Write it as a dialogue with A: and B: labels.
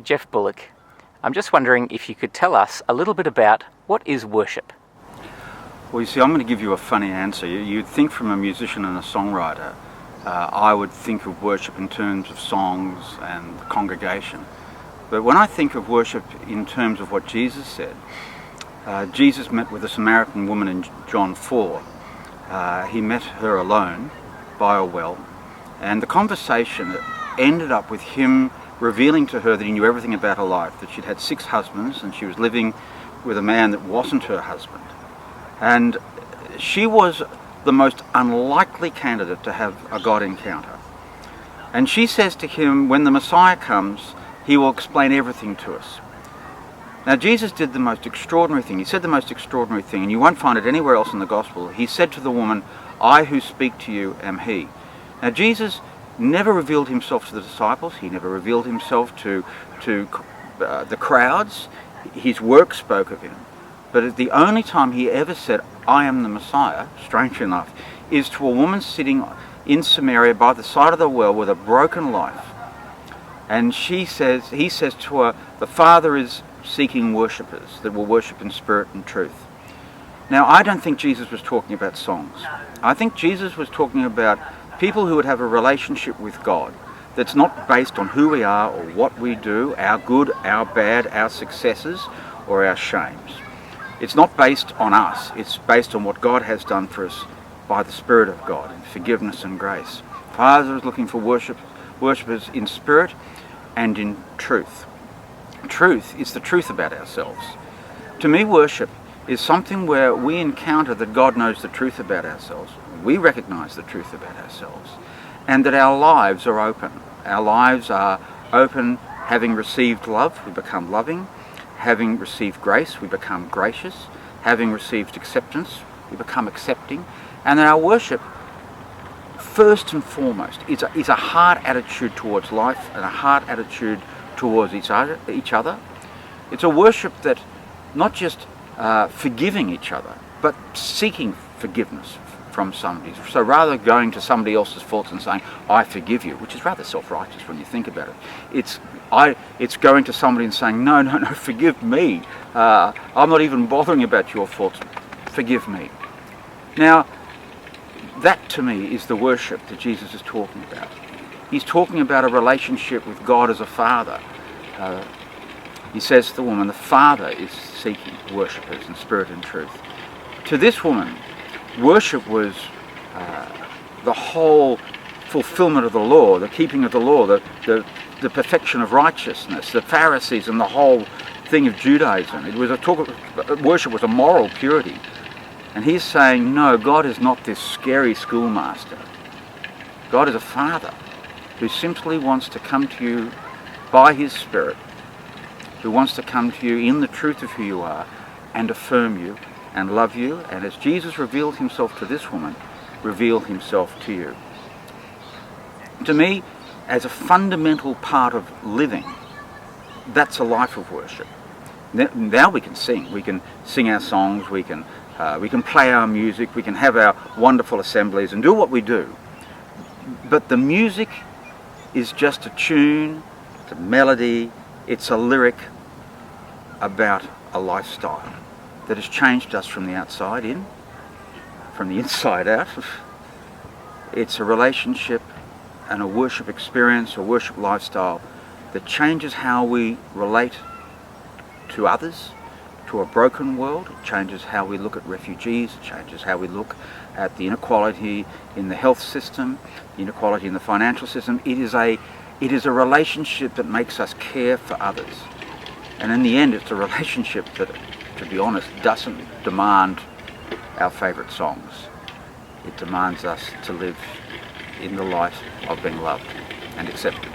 A: Geoff Bullock. I'm just wondering if you could tell us a little bit about what is worship?
B: Well, you see, I'm going to give you a funny answer. You'd think from a musician and a songwriter, I would think of worship in terms of songs and the congregation. But when I think of worship in terms of what Jesus said, Jesus met with a Samaritan woman in John 4. He met her alone by a well, and the conversation ended up with him revealing to her that he knew everything about her life, that she'd had 6 husbands and she was living with a man that wasn't her husband. And she was the most unlikely candidate to have a God encounter. And she says to him, when the Messiah comes, he will explain everything to us. Now Jesus did the most extraordinary thing. He said the most extraordinary thing, and you won't find it anywhere else in the gospel. He said to the woman, "I who speak to you am he." Now Jesus never revealed himself to the disciples. He never revealed himself to the crowds. His work spoke of him. But the only time he ever said, "I am the Messiah," strangely enough, is to a woman sitting in Samaria by the side of the well with a broken life. And he says to her, "The Father is seeking worshippers that will worship in spirit and truth." Now, I don't think Jesus was talking about songs. I think Jesus was talking about people who would have a relationship with God that's not based on who we are or what we do, our good, our bad, our successes, or our shames. It's not based on us. It's based on what God has done for us by the Spirit of God in forgiveness and grace. Father is looking for worshippers in spirit and in truth. Truth is the truth about ourselves. To me, worship is something where we encounter that God knows the truth about ourselves. We recognize the truth about ourselves, and that our lives are open. Our lives are open. Having received love, we become loving. Having received grace, we become gracious. Having received acceptance, we become accepting. And that our worship, first and foremost, is a heart attitude towards life and a heart attitude towards each other. It's a worship that not just forgiving each other, but seeking forgiveness from somebody. So rather than going to somebody else's faults and saying, "I forgive you," which is rather self-righteous when you think about it, it's going to somebody and saying, no, forgive me. I'm not even bothering about your faults. Forgive me. Now, that to me is the worship that Jesus is talking about. He's talking about a relationship with God as a father. He says to the woman, the Father is seeking worshippers in spirit and truth. To this woman, worship was the whole fulfillment of the law, the keeping of the law, the perfection of righteousness, the Pharisees and the whole thing of Judaism. It was worship was a moral purity. And he's saying, no, God is not this scary schoolmaster. God is a Father who simply wants to come to you by his Spirit, who wants to come to you in the truth of who you are and affirm you and love you, and as Jesus revealed himself to this woman, reveal himself to you. To me, as a fundamental part of living, that's a life of worship. Now we can sing our songs, we can play our music, we can have our wonderful assemblies and do what we do. But the music is just a tune, it's a melody, it's a lyric about a lifestyle that has changed us from the outside in, from the inside out. It's a relationship and a worship experience, a worship lifestyle that changes how we relate to others, to a broken world. It changes how we look at refugees, it changes how we look at the inequality in the health system, the inequality in the financial system. It is a relationship that makes us care for others. And in the end, it's a relationship that, to be honest, doesn't demand our favourite songs. It demands us to live in the light of being loved and accepted.